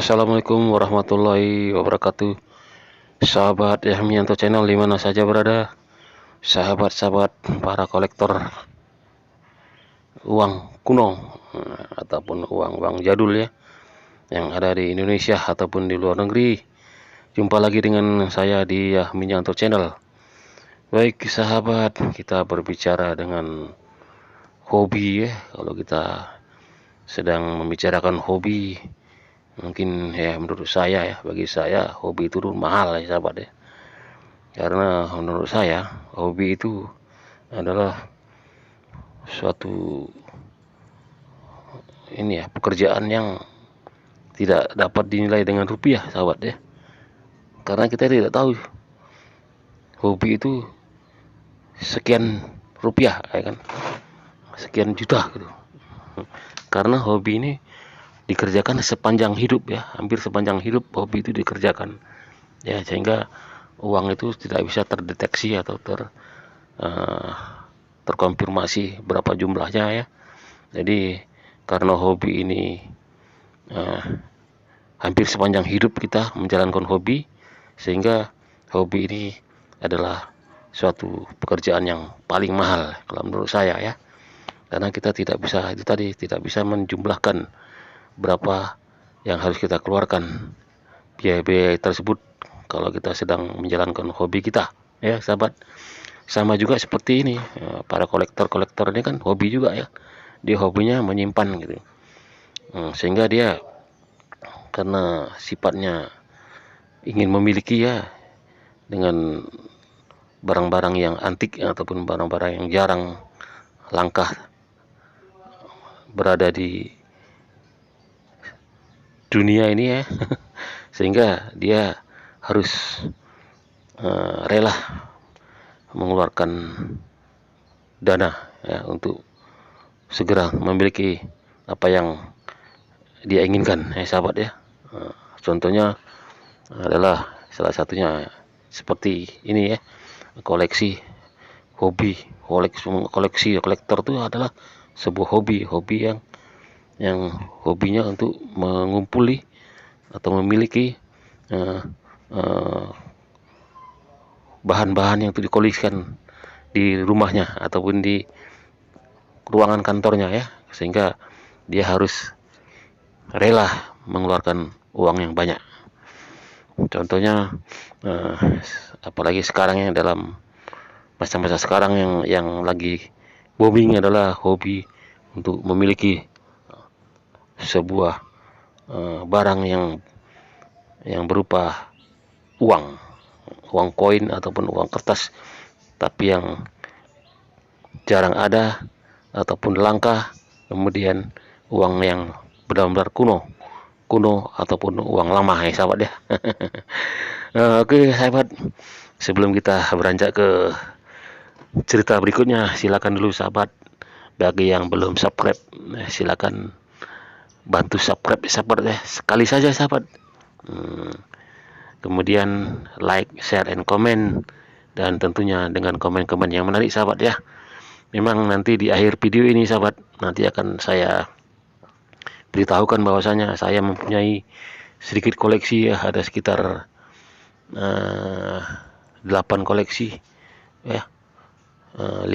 Assalamualaikum warahmatullahi wabarakatuh. Sahabat Yahmianto Channel di mana saja berada, sahabat-sahabat para kolektor uang kuno ataupun uang-uang jadul ya, yang ada di Indonesia ataupun di luar negeri. Jumpa lagi dengan saya di Yahmianto Channel. Baik sahabat, kita berbicara dengan hobi ya. Kalau kita sedang membicarakan hobi, mungkin ya menurut saya ya, bagi saya hobi itu mahal ya sahabat ya. Karena menurut saya hobi itu adalah suatu ini ya, pekerjaan yang tidak dapat dinilai dengan rupiah sahabat ya. Karena kita tidak tahu hobi itu sekian rupiah ya kan, sekian juta gitu. Karena hobi ini dikerjakan sepanjang hidup ya, hampir sepanjang hidup hobi itu dikerjakan ya, sehingga uang itu tidak bisa terdeteksi atau terkonfirmasi berapa jumlahnya ya. Jadi karena hobi ini hampir sepanjang hidup kita menjalankan hobi, sehingga hobi ini adalah suatu pekerjaan yang paling mahal kalau menurut saya ya. Karena kita tidak bisa, itu tadi, tidak bisa menjumlahkan berapa yang harus kita keluarkan biaya-biaya tersebut kalau kita sedang menjalankan hobi kita ya sahabat. Sama juga seperti ini, para kolektor ini kan hobi juga ya, dia hobinya menyimpan gitu. Sehingga dia karena sifatnya ingin memiliki ya, dengan barang-barang yang antik ataupun barang-barang yang jarang, langkah berada di dunia ini ya. Sehingga dia harus rela mengeluarkan dana ya, untuk segera memiliki apa yang dia inginkan ya sahabat ya. Contohnya adalah salah satunya seperti ini ya, koleksi hobi, koleksi kolektor itu adalah sebuah hobi yang hobinya untuk mengumpuli atau memiliki bahan-bahan yang dikoleksikan di rumahnya ataupun di ruangan kantornya ya, sehingga dia harus rela mengeluarkan uang yang banyak. Contohnya apalagi sekarang yang dalam masa-masa sekarang yang lagi booming adalah hobi untuk memiliki sebuah barang yang berupa uang koin ataupun uang kertas, tapi yang jarang ada ataupun langka, kemudian uang yang benar-benar kuno ataupun uang lama ya sahabat ya. Oke sahabat, sebelum kita beranjak ke cerita berikutnya, silakan dulu sahabat, bagi yang belum subscribe silakan bantu subscribe sahabat ya, sekali saja sahabat. Kemudian like, share, and comment, dan tentunya dengan komen-komen yang menarik sahabat ya. Memang nanti di akhir video ini sahabat, nanti akan saya beritahukan bahwasanya saya mempunyai sedikit koleksi ya, ada sekitar 8 koleksi ya, 6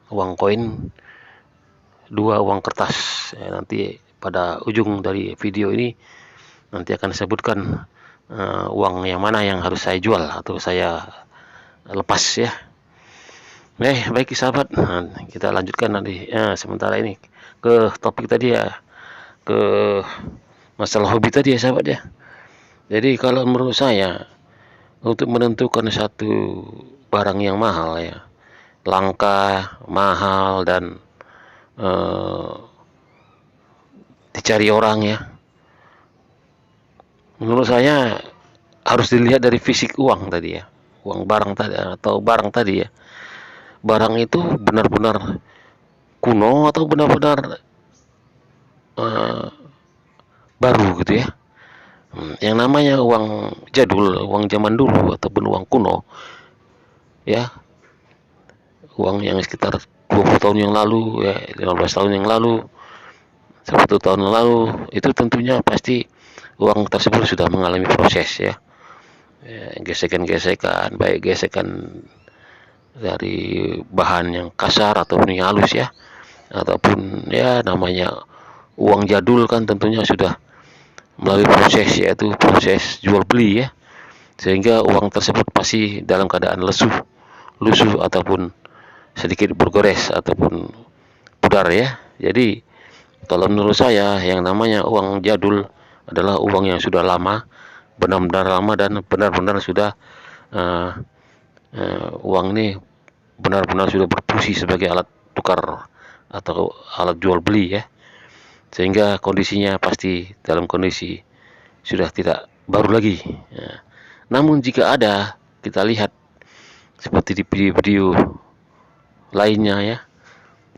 uang koin, 2 uang kertas ya. Nanti pada ujung dari video ini nanti akan sebutkan uang yang mana yang harus saya jual atau saya lepas ya. Baik sahabat, kita lanjutkan nanti sementara ini ke topik tadi ya, ke masalah hobi tadi ya sahabat ya. Jadi kalau menurut saya, untuk menentukan satu barang yang mahal ya, langka, mahal, dan dicari orang ya, menurut saya harus dilihat dari fisik uang tadi ya, uang barang tadi atau barang tadi ya. Barang itu benar-benar kuno atau benar-benar baru gitu ya. Yang namanya uang jadul, uang zaman dulu ataupun uang kuno ya, uang yang sekitar 20 tahun yang lalu ya, 15 tahun yang lalu, 1 tahun lalu, itu tentunya pasti uang tersebut sudah mengalami proses ya, gesekan-gesekan, baik gesekan dari bahan yang kasar ataupun yang halus ya, ataupun ya namanya uang jadul kan tentunya sudah melalui proses, yaitu proses jual beli ya, sehingga uang tersebut pasti dalam keadaan lusuh ataupun sedikit bergores ataupun pudar ya. Jadi kalau menurut saya yang namanya uang jadul adalah uang yang sudah lama, benar-benar lama, dan benar-benar sudah uh, uang ini benar-benar sudah berfungsi sebagai alat tukar atau alat jual beli ya, sehingga kondisinya pasti dalam kondisi sudah tidak baru lagi ya. Namun jika ada, kita lihat seperti di video-video lainnya ya,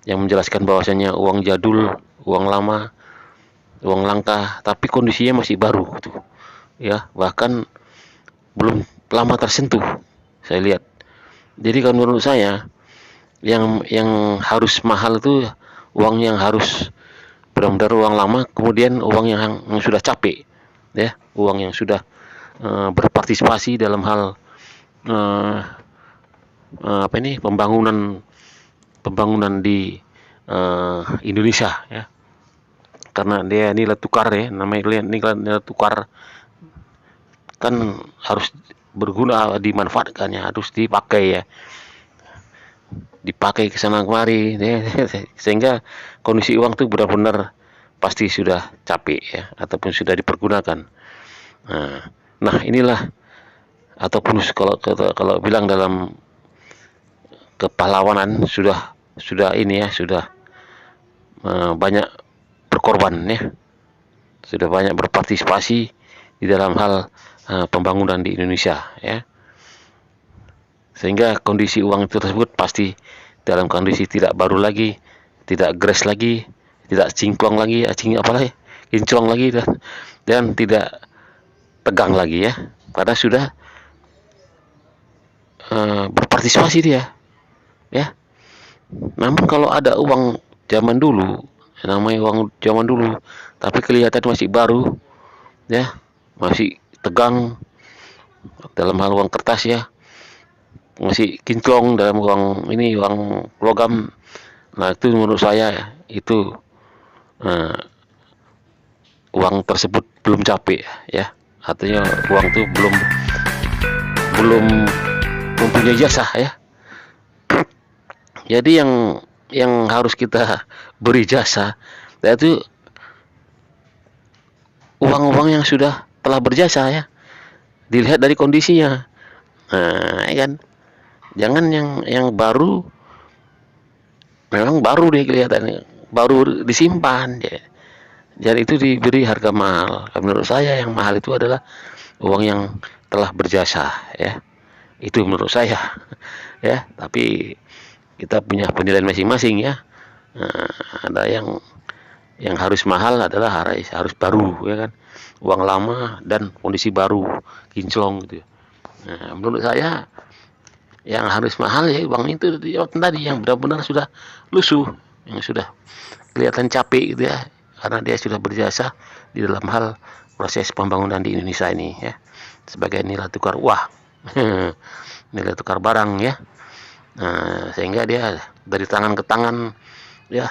yang menjelaskan bahwasanya uang jadul, uang lama, uang langka, tapi kondisinya masih baru gitu ya, bahkan belum lama tersentuh, saya lihat. Jadi kalau menurut saya yang harus mahal itu uang yang harus benar-benar uang lama, kemudian uang yang sudah capek ya, uang yang sudah berpartisipasi dalam hal apa ini, pembangunan di Indonesia ya, karena dia nilai tukar ya, namanya nilai tukar kan harus berguna, dimanfaatkannya, harus dipakai ya, dipakai ke sana kemari ya, sehingga kondisi uang itu benar-benar pasti sudah capek ya, ataupun sudah dipergunakan. Nah inilah, ataupun kalau bilang dalam kepahlawanan, sudah ini ya, sudah banyak berkorban ya, sudah banyak berpartisipasi di dalam hal pembangunan di Indonesia ya, sehingga kondisi uang tersebut pasti dalam kondisi tidak baru lagi, tidak gres lagi, tidak cinclong lagi, apalagi kinclong lagi, dan tidak tegang lagi ya, karena sudah berpartisipasi dia ya. Namun kalau ada uang zaman dulu, namanya uang zaman dulu, tapi kelihatan masih baru ya, masih tegang dalam hal uang kertas ya, masih kinclong dalam uang ini, uang logam. Nah itu menurut saya itu uang tersebut belum capek ya, artinya uang itu belum belum mempunyai jasa ya. Jadi yang harus kita beri jasa, yaitu uang-uang yang sudah telah berjasa ya, dilihat dari kondisinya. Nah ya kan, jangan yang baru, memang baru deh kelihatannya, baru disimpan ya, jadi itu diberi harga mahal. Menurut saya yang mahal itu adalah uang yang telah berjasa ya, itu menurut saya ya. Tapi kita punya penilaian masing-masing ya. Ada yang harus mahal adalah harus baru ya kan, uang lama dan kondisi baru, kinclong gitu. Nah, menurut saya yang harus mahal ya uang itu tadi, yang benar-benar sudah lusuh, yang sudah kelihatan capek gitu ya, karena dia sudah berjasa di dalam hal proses pembangunan di Indonesia ini ya, sebagai nilai tukar uang, nilai tukar barang ya. Nah, sehingga dia dari tangan ke tangan ya,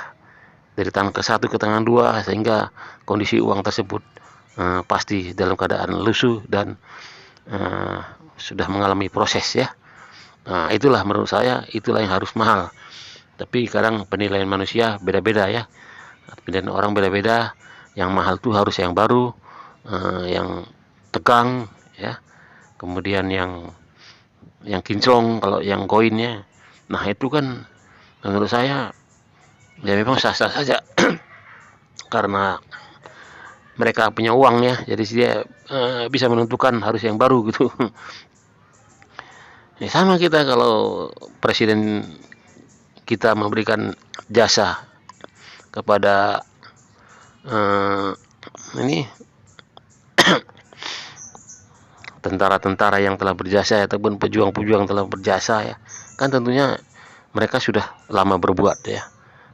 dari tangan ke satu ke tangan dua, sehingga kondisi uang tersebut pasti dalam keadaan lusuh dan sudah mengalami proses ya. Nah itulah menurut saya, itulah yang harus mahal. Tapi kadang penilaian manusia beda-beda ya, penilaian orang beda-beda. Yang mahal tuh harus yang baru, yang tegang ya, kemudian yang kinclong kalau yang koinnya. Nah itu kan menurut saya ya memang sah-sah saja karena mereka punya uang ya, jadi dia bisa menentukan harus yang baru gitu. Ya, sama kita kalau presiden kita memberikan jasa kepada ini tentara-tentara yang telah berjasa ataupun pejuang-pejuang telah berjasa ya, kan tentunya mereka sudah lama berbuat ya,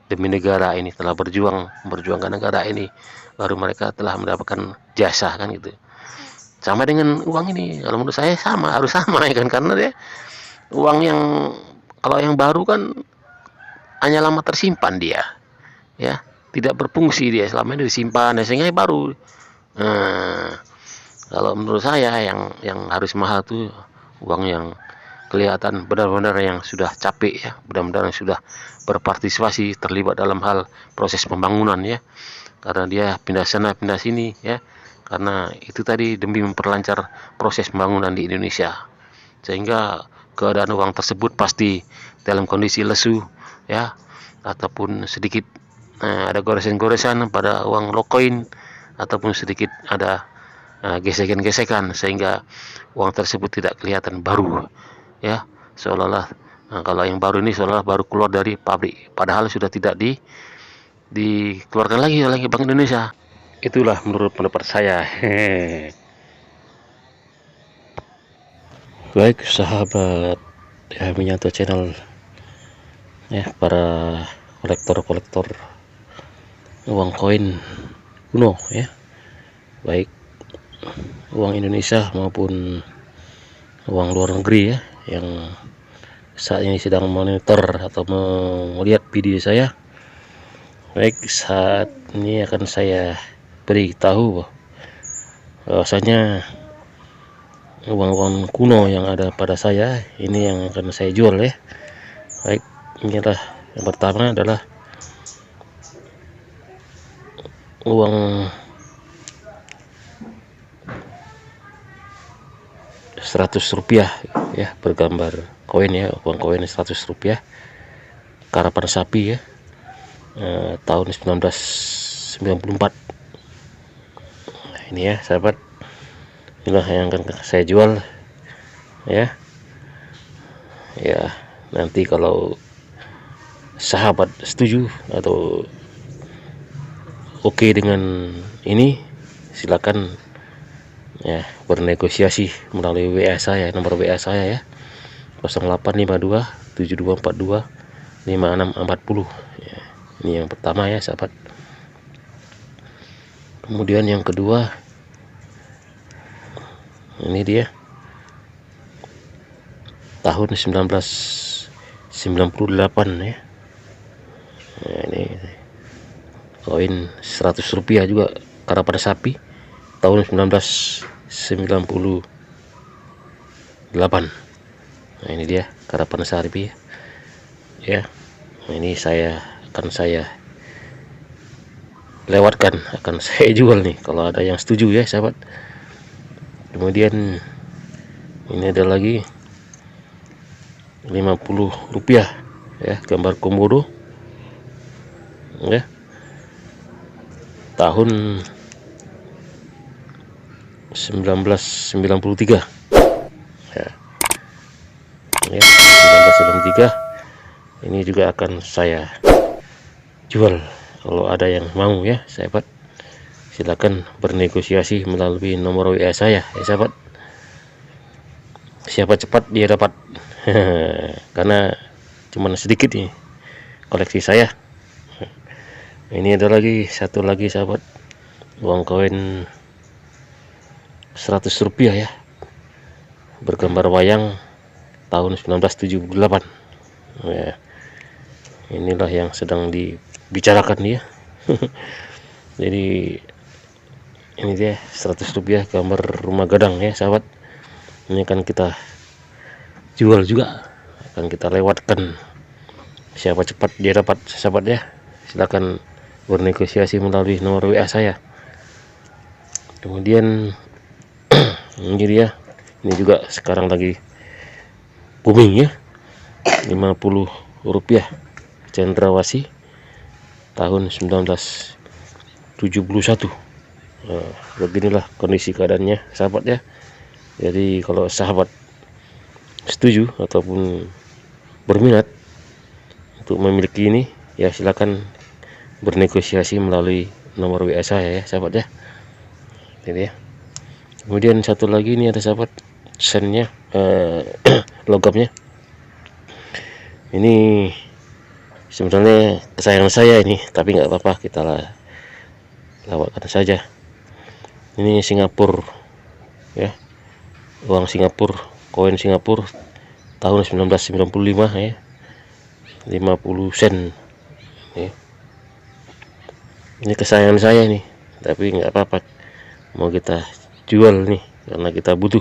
demi negara ini, telah memperjuangkan negara ini, baru mereka telah mendapatkan jasa kan gitu. Sama dengan uang ini, kalau menurut saya harus sama ya kan, karena dia uang yang kalau yang baru kan hanya lama tersimpan dia, ya tidak berfungsi dia selama ini disimpan, sehingga baru. Nah, kalau menurut saya yang harus mahal tuh uang yang kelihatan benar-benar yang sudah capek ya, benar-benar yang sudah berpartisipasi terlibat dalam hal proses pembangunan ya, karena dia pindah sana pindah sini ya, karena itu tadi demi memperlancar proses pembangunan di Indonesia, sehingga keadaan uang tersebut pasti dalam kondisi lesu ya, ataupun sedikit ada goresan-goresan pada uang lokoin, ataupun sedikit ada gesekan-gesekan, sehingga uang tersebut tidak kelihatan baru ya, seolah-olah kalau yang baru ini seolah-olah baru keluar dari pabrik, padahal sudah tidak dikeluarkan lagi oleh Bank Indonesia. Itulah menurut pendapat saya. Baik sahabat ya, Minyanto Channel ya, para kolektor uang koin kuno ya, baik uang Indonesia maupun uang luar negeri ya, yang saat ini sedang monitor atau melihat video saya. Baik, saat ini akan saya beritahu bahwasanya uang-uang kuno yang ada pada saya ini yang akan saya jual ya. Baik, inilah yang pertama adalah uang 100 rupiah ya, bergambar koin ya, uang koin 100 rupiah karapan sapi ya, tahun 1994. Nah, ini ya sahabat, inilah yang akan saya jual ya. Ya, nanti kalau sahabat setuju atau oke dengan ini, silakan ya bernegosiasi melalui WA saya, nomor WA saya ya, 0852 7242 5640 ya. Ini yang pertama ya sahabat. Kemudian yang kedua, ini dia tahun 1998 ya. Nah, ini koin 100 rupiah juga karapan sapi tahun 1998. Nah, ini dia karapan sapi ya. Nah, ini akan saya lewatkan, akan saya jual nih kalau ada yang setuju ya sahabat. Kemudian ini ada lagi 50 rupiah ya, gambar komodo ya, tahun 1993 ya, 1993. Ini juga akan saya jual kalau ada yang mau ya sahabat. Silakan bernegosiasi melalui nomor WA saya ya sahabat. Siapa cepat dia dapat. Karena cuman sedikit nih koleksi saya. Ini ada lagi satu lagi sahabat, uang koin 100 rupiah ya, bergambar wayang tahun 1978 ya. Inilah yang sedang dibicarakan dia. Jadi ini dia 100 rupiah gambar rumah gadang ya sahabat. Ini akan kita jual juga, akan kita lewatkan. Siapa cepat dia dapat sahabat ya. Silakan bernegosiasi melalui nomor WA saya. Kemudian ini dia, ini juga sekarang lagi booming ya, 50 rupiah cendrawasih tahun 1971. Nah, beginilah kondisi keadaannya sahabat ya. Jadi kalau sahabat setuju ataupun berminat untuk memiliki ini ya, silakan bernegosiasi melalui nomor WA saya ya sahabat ya. Jadi ya. Kemudian satu lagi ini ada sahabat sennya, logamnya ini sebenarnya kesayangan saya ini, tapi nggak apa-apa, kita lewatkan saja. Ini Singapura ya, uang Singapura, koin Singapura tahun 1995 ya, 50 sen ya. Ini kesayangan saya nih, tapi nggak apa-apa, mau kita jual nih karena kita butuh.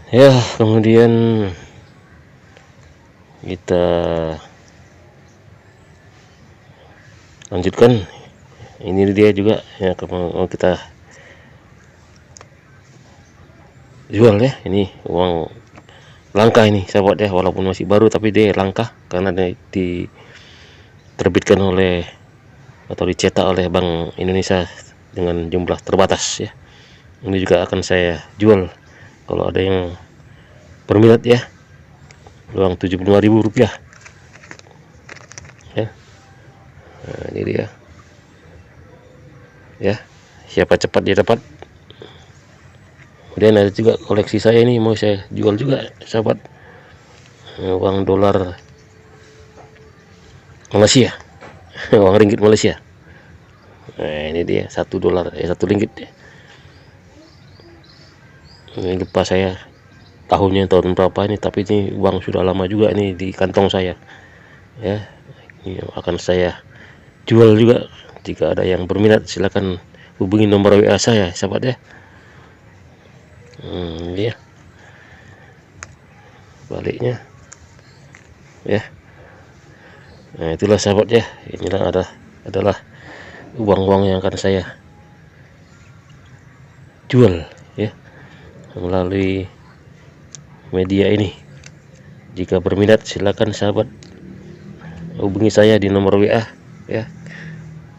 Ya, kemudian kita lanjutkan. Ini dia juga ya, mau kita jual ya. Ini uang langka ini sahabat ya, walaupun masih baru tapi dia langka karena diterbitkan oleh atau dicetak oleh Bank Indonesia dengan jumlah terbatas ya. Ini juga akan saya jual kalau ada yang berminat ya. Uang Rp75.000 ya. Nah, ini dia ya, siapa cepat dia dapat. Kemudian ada juga koleksi saya ini, mau saya jual juga sahabat, uang dolar Malaysia. Uang ringgit Malaysia. Nah, ini dia $1 1 ringgit ya. Ini lupa saya tahunnya tahun berapa ini, tapi ini uang sudah lama juga ini di kantong saya ya. Ini akan saya jual juga. Jika ada yang berminat silakan hubungi nomor WA saya sahabat ya. Ini ya baliknya ya. Nah, itulah sahabat ya, inilah adalah uang-uang yang akan saya jual ya melalui media ini. Jika berminat silakan sahabat hubungi saya di nomor WA ya,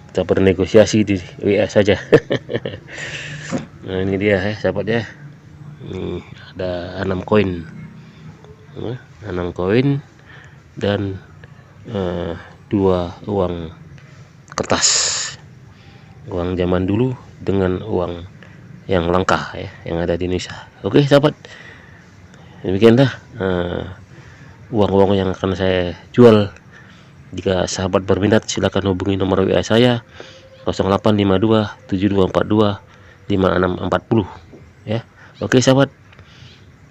kita bernegosiasi di WA saja. Nah, ini dia ya sahabat ya. Ini ada 6 koin, 6 koin dan 2 uang kertas, uang zaman dulu dengan uang yang langka ya yang ada di Indonesia. Oke sahabat, demikianlah uang-uang yang akan saya jual. Jika sahabat berminat silakan hubungi nomor WA saya 0852 7242 5640 ya. Oke sahabat,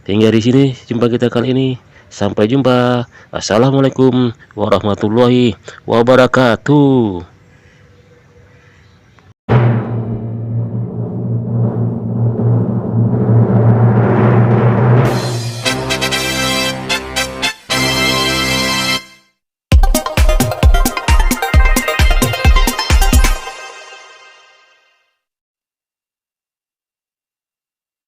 hingga di sini jumpa kita kali ini. Sampai jumpa. Assalamualaikum warahmatullahi wabarakatuh.